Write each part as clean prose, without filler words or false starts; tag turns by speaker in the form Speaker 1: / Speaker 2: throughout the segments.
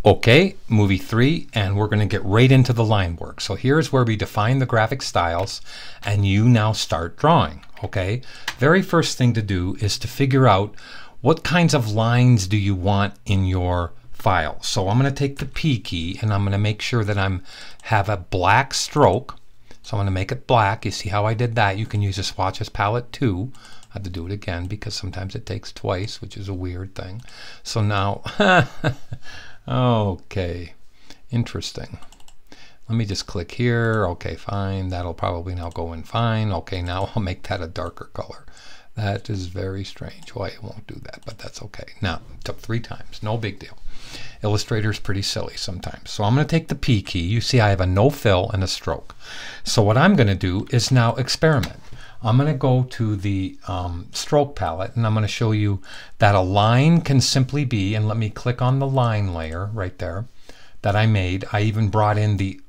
Speaker 1: Okay, movie 3, and we're going to get right into the line work. So here's where we define the graphic styles, and you now start drawing. Okay, very first thing to do is to figure out what kinds of lines do you want in your file. So I'm going to take the P key and I'm going to make sure that have a black stroke. So I'm going to make it black. You see how I did that? You can use a swatches palette too. I have to do it again because sometimes it takes twice, which is a weird thing. So now okay, interesting. Let me just click here. Okay, fine. That'll probably now go in fine. Okay, now I'll make that a darker color. That is very strange why it won't do that, but that's okay. Now, it took 3 times. No big deal. Illustrator's pretty silly sometimes. So I'm going to take the P key. You see I have a no fill and a stroke. So what I'm going to do is now experiment. I'm going to go to the stroke palette and I'm going to show you that a line can simply be, and let me click on the line layer right there that I made. I even brought in the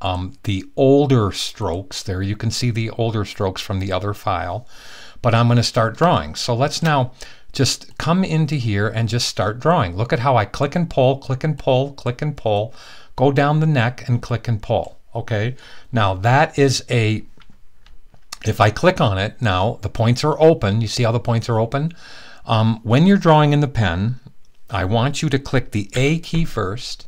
Speaker 1: older strokes there. You can see the older strokes from the other file, but I'm going to start drawing. So let's now just come into here and just start drawing. Look at how I click and pull, click and pull, click and pull, go down the neck and click and pull. Okay, now that is a, if I click on it, now the points are open. You see how the points are open? When you're drawing in the pen, I want you to click the A key first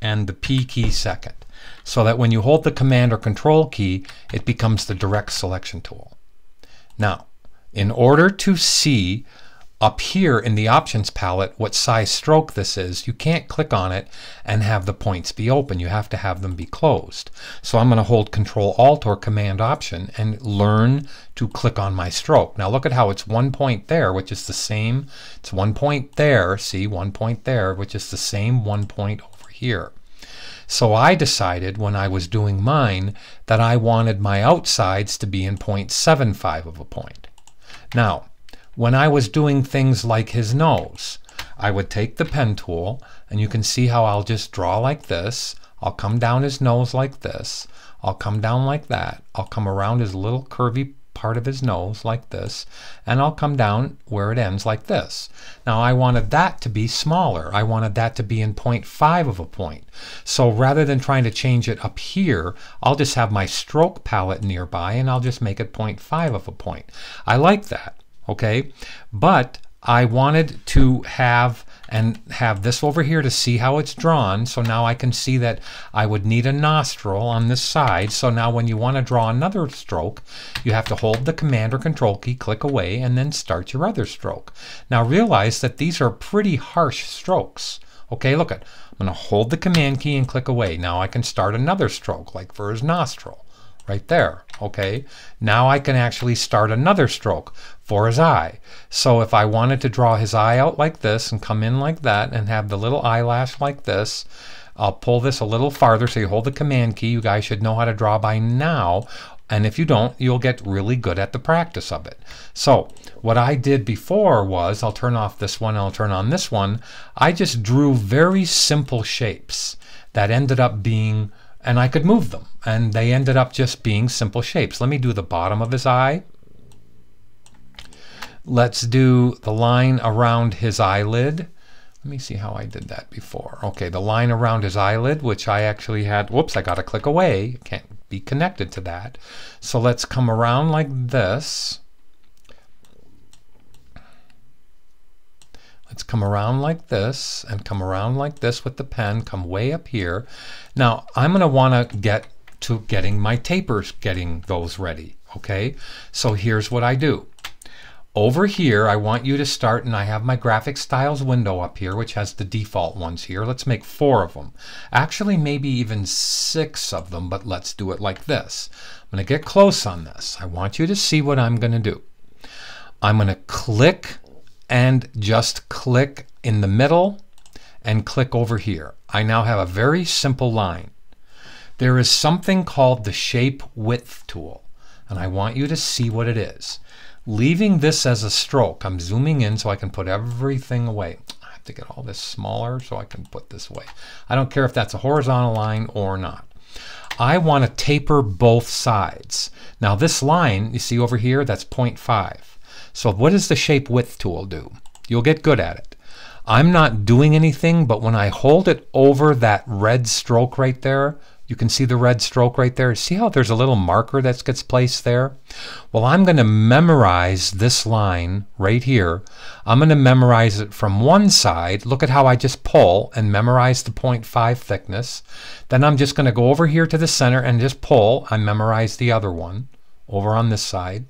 Speaker 1: and the P key second, so that when you hold the Command or Control key, it becomes the direct selection tool. Now, in order to see up here in the options palette what size stroke this is, you can't click on it and have the points be open. You have to have them be closed. So I'm going to hold Control Alt or Command Option and learn to click on my stroke. Now look at how it's 1 point there, which is the same. It's 1 point there. See, 1 point there, which is the same 1 point over here. So I decided when I was doing mine that I wanted my outsides to be in 0.75 of a point. Now, when I was doing things like his nose, I would take the pen tool and you can see how I'll just draw like this. I'll come down his nose like this. I'll come down like that. I'll come around his little curvy part of his nose like this, and I'll come down where it ends like this. Now I wanted that to be smaller. I wanted that to be in 0.5 of a point. So rather than trying to change it up here, I'll just have my stroke palette nearby and I'll just make it 0.5 of a point. I like that. Okay, but I wanted to have this over here to see how it's drawn. So now I can see that I would need a nostril on this side. So now when you want to draw another stroke, you have to hold the Command or Control key, click away, and then start your other stroke. Now realize that these are pretty harsh strokes. Okay, look at, I'm going to hold the Command key and click away. Now I can start another stroke, like for his nostril. Right there. Okay, now I can actually start another stroke for his eye. So if I wanted to draw his eye out like this and come in like that and have the little eyelash like this, I'll pull this a little farther. So you hold the Command key. You guys should know how to draw by now, and if you don't, you'll get really good at the practice of it. So what I did before was, I'll turn off this one, I'll turn on this one. I just drew very simple shapes that ended up being, and I could move them, and they ended up just being simple shapes. Let me do the bottom of his eye. Let's do the line around his eyelid. Let me see how I did that before. Okay, the line around his eyelid, which I actually had, whoops, I got to click away. Can't be connected to that. So let's come around like this. Let's come around like this and come around like this with the pen, come way up here. Now I'm going to want to get to getting my tapers, getting those ready. Okay, so here's what I do. Over here I want you to start, and I have my graphic styles window up here which has the default ones here. Let's make 4 of them. Actually maybe even 6 of them, but let's do it like this. I'm going to get close on this. I want you to see what I'm going to do. I'm going to click and just click in the middle and click over here. I now have a very simple line. There is something called the Shape Width tool, and I want you to see what it is. Leaving this as a stroke, I'm zooming in so I can put everything away. I have to get all this smaller so I can put this away. I don't care if that's a horizontal line or not. I want to taper both sides. Now this line, you see over here, that's 0.5. So what does the Shape Width tool do? You'll get good at it. I'm not doing anything, but when I hold it over that red stroke right there, you can see the red stroke right there. See how there's a little marker that gets placed there? Well, I'm going to memorize this line right here. I'm going to memorize it from one side. Look at how I just pull and memorize the 0.5 thickness. Then I'm just going to go over here to the center and just pull. I memorize the other one over on this side.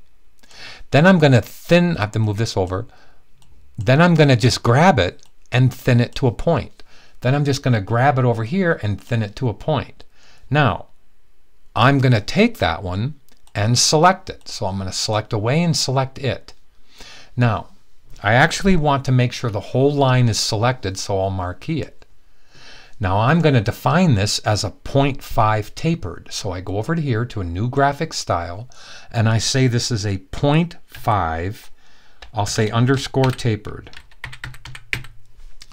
Speaker 1: Then I'm going to thin, I have to move this over. Then I'm going to just grab it and thin it to a point. Then I'm just going to grab it over here and thin it to a point. Now, I'm going to take that one and select it. So I'm going to select away and select it. Now, I actually want to make sure the whole line is selected, so I'll marquee it. Now I'm going to define this as a 0.5 tapered. So I go over to here to a new graphic style, and I say this is a 0.5, I'll say underscore tapered.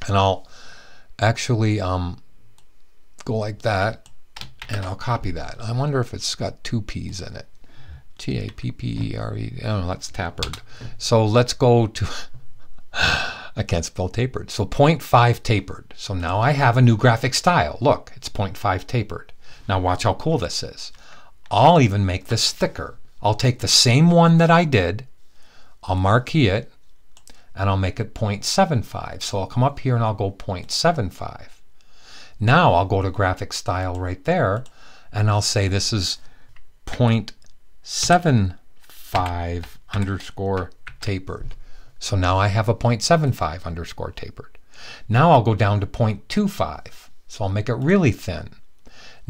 Speaker 1: And I'll actually go like that. And I'll copy that. I wonder if it's got two P's in it. T-A-P-P-E-R-E. Oh, that's tapered. So let's go to, I can't spell tapered. So 0.5 tapered. So now I have a new graphic style. Look, it's 0.5 tapered. Now watch how cool this is. I'll even make this thicker. I'll take the same one that I did, I'll marquee it, and I'll make it 0.75. So I'll come up here and I'll go 0.75. Now I'll go to graphic style right there, and I'll say this is 0.75 underscore tapered. So now I have a 0.75 underscore tapered. Now I'll go down to 0.25. So I'll make it really thin.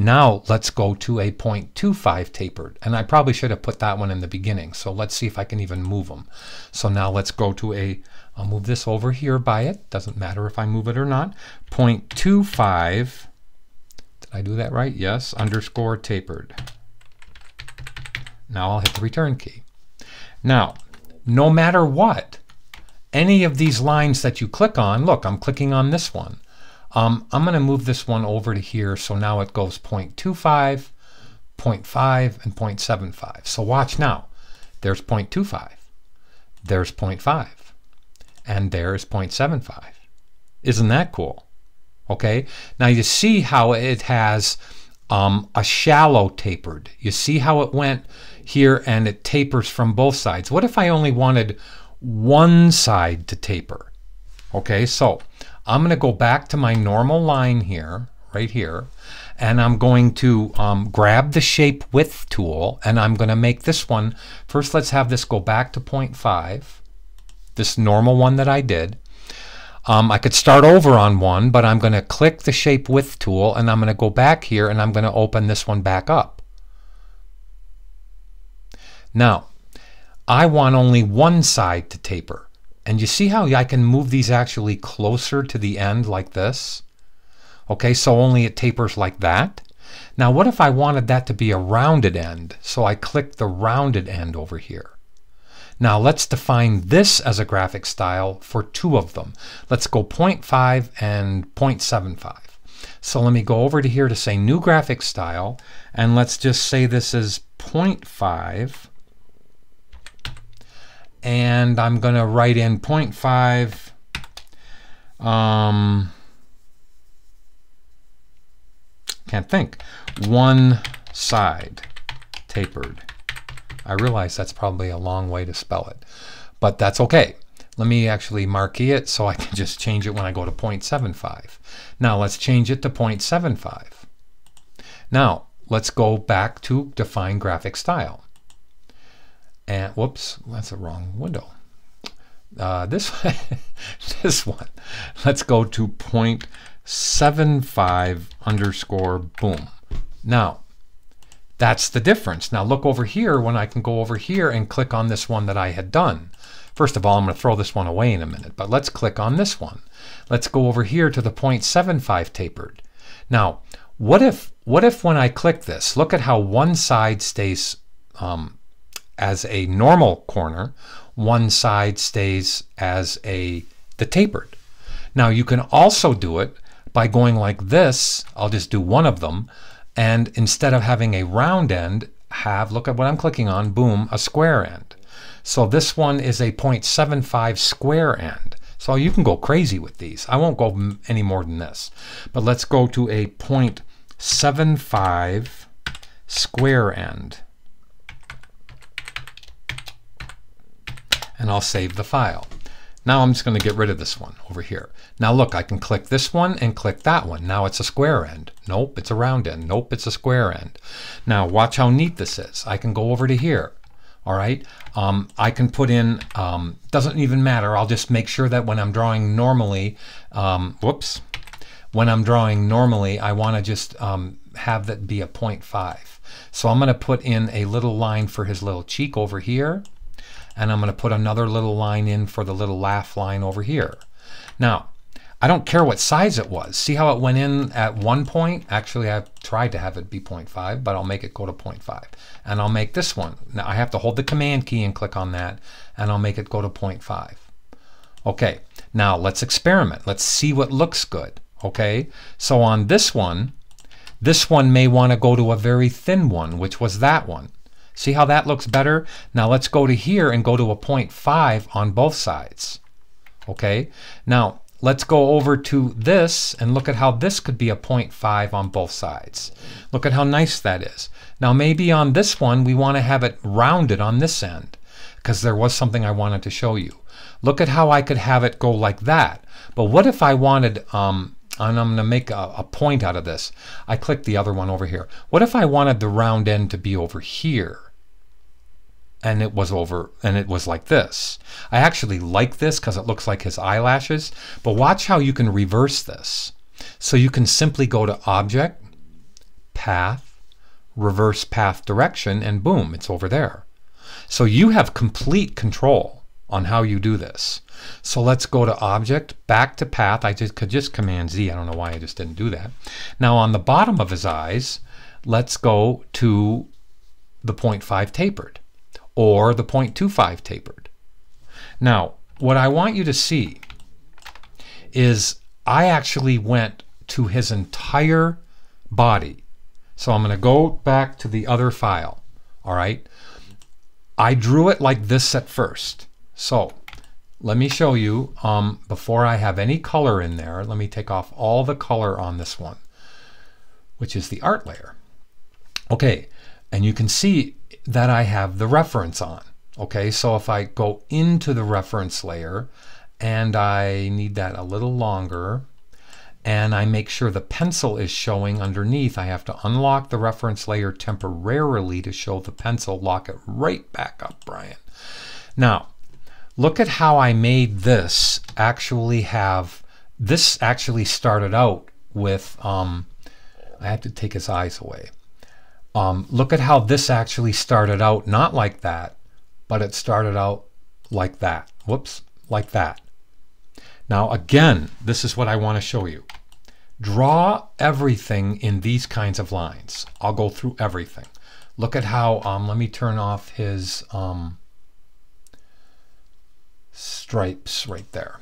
Speaker 1: Now let's go to a 0.25 tapered. And I probably should have put that one in the beginning. So let's see if I can even move them. So now let's go to a, I'll move this over here by it. Doesn't matter if I move it or not. 0.25. Did I do that right? Yes. Underscore tapered. Now I'll hit the return key. Now, no matter what, any of these lines that you click on, look, I'm clicking on this one. I'm going to move this one over to here. So now it goes 0.25, 0.5, and 0.75. So watch now. There's 0.25. There's 0.5. And there's 0.75. Isn't that cool? Okay. Now you see how it has a shallow tapered. You see how it went here and it tapers from both sides. What if I only wanted one side to taper? Okay, so I'm going to go back to my normal line here, right here, and I'm going to grab the shape width tool, and I'm going to make this one, first let's have this go back to 0.5, this normal one that I did. I could start over on one, but I'm going to click the shape width tool, and I'm going to go back here, and I'm going to open this one back up. Now, I want only one side to taper. And you see how I can move these actually closer to the end like this? Okay, so only it tapers like that. Now what if I wanted that to be a rounded end? So I click the rounded end over here. Now let's define this as a graphic style for two of them. Let's go 0.5 and 0.75. So let me go over to here to say new graphic style, and let's just say this is 0.5. And I'm going to write in 0.5, can't think, one side tapered. I realize that's probably a long way to spell it, but that's okay. Let me actually marquee it so I can just change it when I go to 0.75. Now let's change it to 0.75. Now let's go back to define graphic style. And whoops, that's the wrong window. This one. Let's go to 0.75 underscore boom. Now, that's the difference. Now look over here when I can go over here and click on this one that I had done. First of all, I'm going to throw this one away in a minute, but let's click on this one. Let's go over here to the 0.75 tapered. Now, what if when I click this, look at how one side stays as a normal corner, one side stays as the tapered. Now you can also do it by going like this. I'll just do one of them, and instead of having a round end, look at what I'm clicking on, boom, a square end. So this one is a 0.75 square end. So you can go crazy with these. I won't go any more than this. But let's go to a 0.75 square end. And I'll save the file. Now I'm just going to get rid of this one over here. Now look, I can click this one and click that one. Now it's a square end. Nope, it's a round end. Nope, it's a square end. Now watch how neat this is. I can go over to here. All right, I can put in, doesn't even matter. I'll just make sure that when I'm drawing normally, when I'm drawing normally, I want to just have that be a 0.5. So I'm going to put in a little line for his little cheek over here. And I'm going to put another little line in for the little laugh line over here. Now, I don't care what size it was. See how it went in at 1 point? Actually, I've tried to have it be 0.5, but I'll make it go to 0.5. And I'll make this one. Now, I have to hold the Command key and click on that, and I'll make it go to 0.5. Okay, now let's experiment. Let's see what looks good. Okay, so on this one may want to go to a very thin one, which was that one. See how that looks better? Now let's go to here and go to a 0.5 on both sides. Okay, now let's go over to this and look at how this could be a 0.5 on both sides. Look at how nice that is. Now maybe on this one we want to have it rounded on this end because there was something I wanted to show you. Look at how I could have it go like that. But what if I wanted, and I'm going to make a point out of this. I clicked the other one over here. What if I wanted the round end to be over here? And it was like this. I actually like this because it looks like his eyelashes, but watch how you can reverse this. So you can simply go to Object, Path, Reverse Path Direction, and boom, it's over there. So you have complete control on how you do this. So let's go to Object, back to Path. I could just Command Z. I don't know why I just didn't do that. Now on the bottom of his eyes, let's go to the 0.5 tapered. Or the 0.25 tapered. Now, what I want you to see is I actually went to his entire body. So I'm going to go back to the other file. All right. I drew it like this at first. So let me show you before I have any color in there. Let me take off all the color on this one, which is the art layer. Okay. And you can see that I have the reference on. Okay, so if I go into the reference layer and I need that a little longer and I make sure the pencil is showing underneath, I have to unlock the reference layer temporarily to show the pencil. Lock it right back up, Brian. Now, look at how I made this actually have, this actually started out with, I have to take his eyes away. Look at how this actually started out not like that, but it started out like that. Whoops, like that. Now again, this is what I want to show you. Draw everything in these kinds of lines. I'll go through everything. Look at how, let me turn off his stripes right there.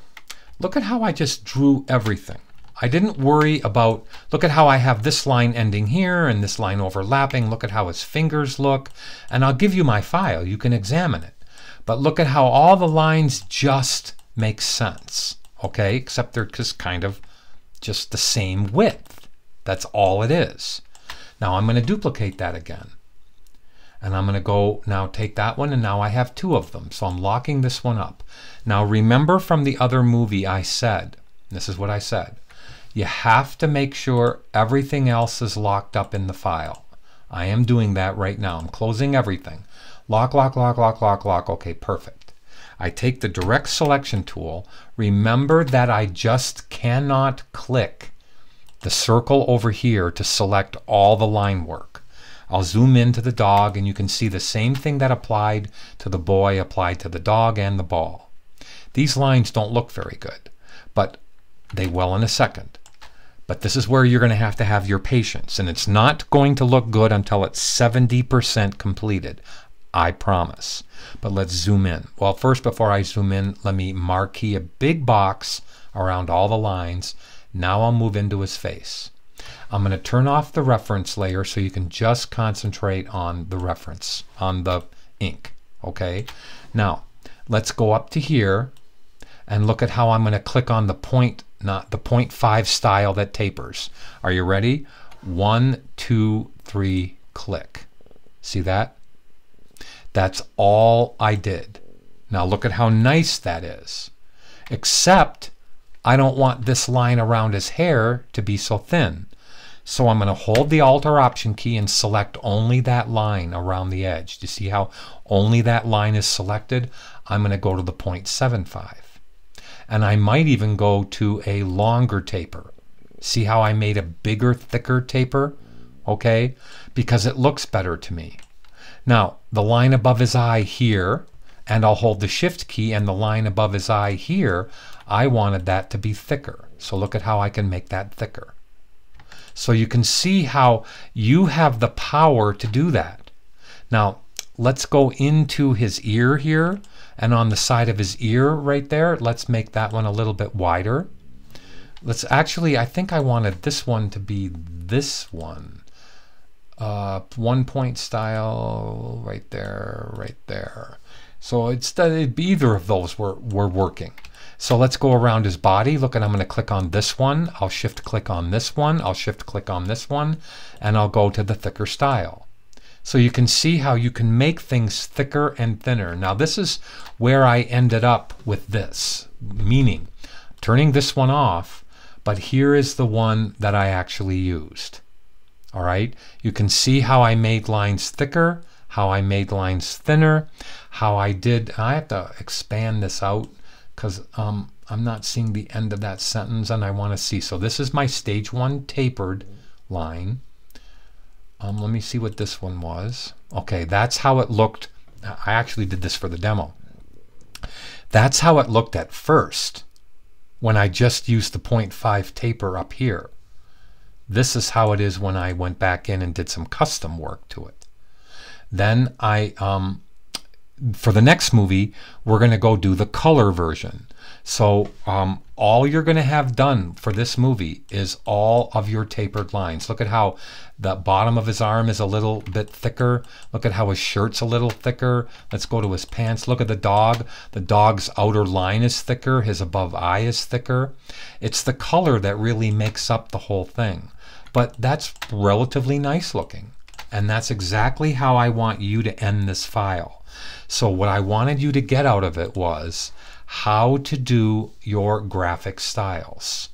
Speaker 1: Look at how I just drew everything. I didn't worry about, look at how I have this line ending here and this line overlapping. Look at how his fingers look. And I'll give you my file. You can examine it. But look at how all the lines just make sense. Okay? Except they're just kind of just the same width. That's all it is. Now I'm going to duplicate that again. And I'm going to go now take that one, and now I have two of them. So I'm locking this one up. Now remember from the other movie I said, this is what I said, you have to make sure everything else is locked up in the file. I am doing that right now. I'm closing everything. Lock, lock, lock, lock, lock, lock. Okay, perfect. I take the direct selection tool. Remember that I just cannot click the circle over here to select all the line work. I'll zoom into the dog and you can see the same thing that applied to the boy applied to the dog and the ball. These lines don't look very good, but they will in a second. But this is where you're going to have your patience, and it's not going to look good until it's 70% completed. I promise. But let's zoom in. Well, first, before I zoom in, let me marquee a big box around all the lines. Now I'll move into his face. I'm going to turn off the reference layer so you can just concentrate on the reference, on the ink. Okay? Now, let's go up to here, And look at how I'm going to click on the point, not the 0.5 style that tapers. Are you ready? 1, 2, 3, click. See that? That's all I did. Now look at how nice that is. Except I don't want this line around his hair to be so thin. So I'm going to hold the Alt or Option key and select only that line around the edge. Do you see how only that line is selected? I'm going to go to the 0.75. And I might even go to a longer taper. See how I made a bigger, thicker taper? Okay? Because it looks better to me. Now, the line above his eye here, and I'll hold the Shift key, and the line above his eye here, I wanted that to be thicker. So look at how I can make that thicker. So you can see how you have the power to do that. Now, let's go into his ear here, and on the side of his ear right there, let's make that one a little bit wider. Let's actually, I think I wanted this one to be this one. 1 point style right there, right there. So it's either of those were working. So let's go around his body. Look, and I'm going to click on this one. I'll shift click on this one. I'll shift click on this one, and I'll go to the thicker style. So you can see how you can make things thicker and thinner. Now this is where I ended up with this, meaning turning this one off, but here is the one that I actually used. All right, you can see how I made lines thicker, how I made lines thinner, how I have to expand this out because I'm not seeing the end of that sentence and I want to see. So this is my stage 1 tapered line. Let me see what this one was. Okay, that's how it looked. I actually did this for the demo. That's how it looked at first when I just used the 0.5 taper up here. This is how it is when I went back in and did some custom work to it. Then for the next movie, we're going to go do the color version. So all you're going to have done for this movie is all of your tapered lines. Look at how the bottom of his arm is a little bit thicker. Look at how his shirt's a little thicker. Let's go to his pants. Look at the dog. The dog's outer line is thicker. His above eye is thicker. It's the color that really makes up the whole thing. But that's relatively nice looking. And that's exactly how I want you to end this file. So what I wanted you to get out of it was how to do your graphic styles.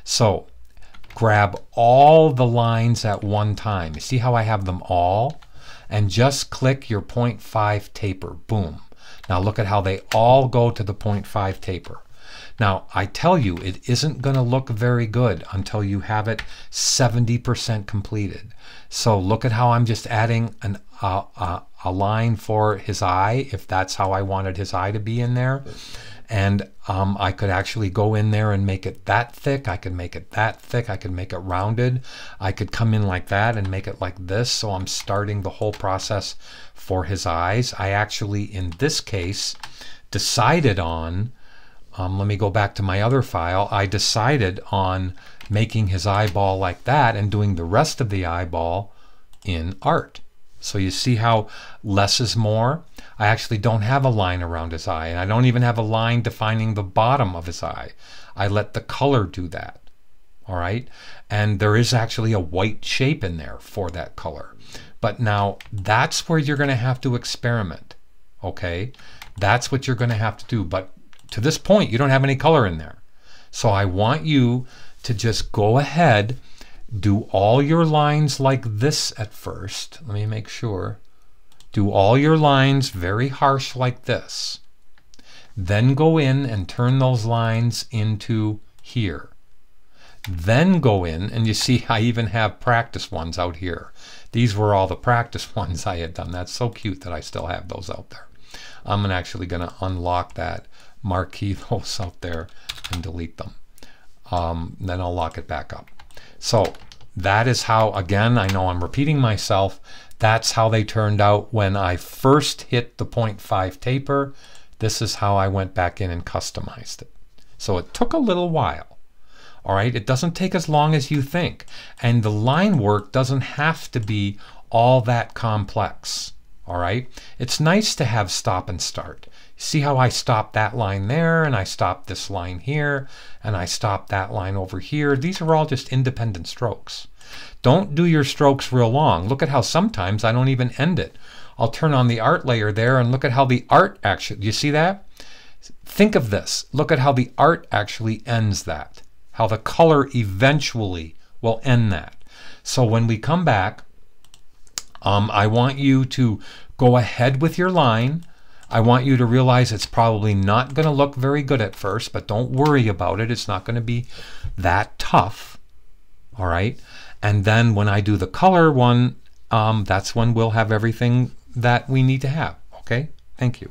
Speaker 1: So grab all the lines at one time. You see how I have them all? And just click your 0.5 taper. Boom. Now look at how they all go to the 0.5 taper. Now I tell you, it isn't going to look very good until you have it 70% completed. So look at how I'm just adding a line for his eye, if that's how I wanted his eye to be in there. And I could actually go in there and make it that thick. I could make it that thick. I could make it rounded. I could come in like that and make it like this. So I'm starting the whole process for his eyes. I actually, in this case, decided on, let me go back to my other file. I decided on making his eyeball like that and doing the rest of the eyeball in art. So you see how less is more? I actually don't have a line around his eye, and I don't even have a line defining the bottom of his eye. I let the color do that. All right? And there is actually a white shape in there for that color. But now that's where you're going to have to experiment. Okay? That's what you're going to have to do. But to this point, you don't have any color in there. So I want you to just go ahead, do all your lines like this at first. Let me make sure. Do all your lines very harsh like this. Then go in and turn those lines into here. Then go in, and you see I even have practice ones out here. These were all the practice ones I had done. That's so cute that I still have those out there. I'm actually going to unlock that, marquee those out there, and delete them. Then I'll lock it back up. So that is how, again, I know I'm repeating myself, that's how they turned out when I first hit the 0.5 taper. This is how I went back in and customized it. So it took a little while. All right, it doesn't take as long as you think. And the line work doesn't have to be all that complex. All right, it's nice to have stop and start. See how I stopped that line there, and I stopped this line here, and I stopped that line over here. These are all just independent strokes. Don't do your strokes real long. Look at how sometimes I don't even end it. I'll turn on the art layer there and look at how the art actually, you see that? Think of this. Look at how the art actually ends that. How the color eventually will end that. So when we come back, I want you to go ahead with your line. I want you to realize it's probably not going to look very good at first, but don't worry about it. It's not going to be that tough. All right. And then when I do the color one, that's when we'll have everything that we need to have. Okay. Thank you.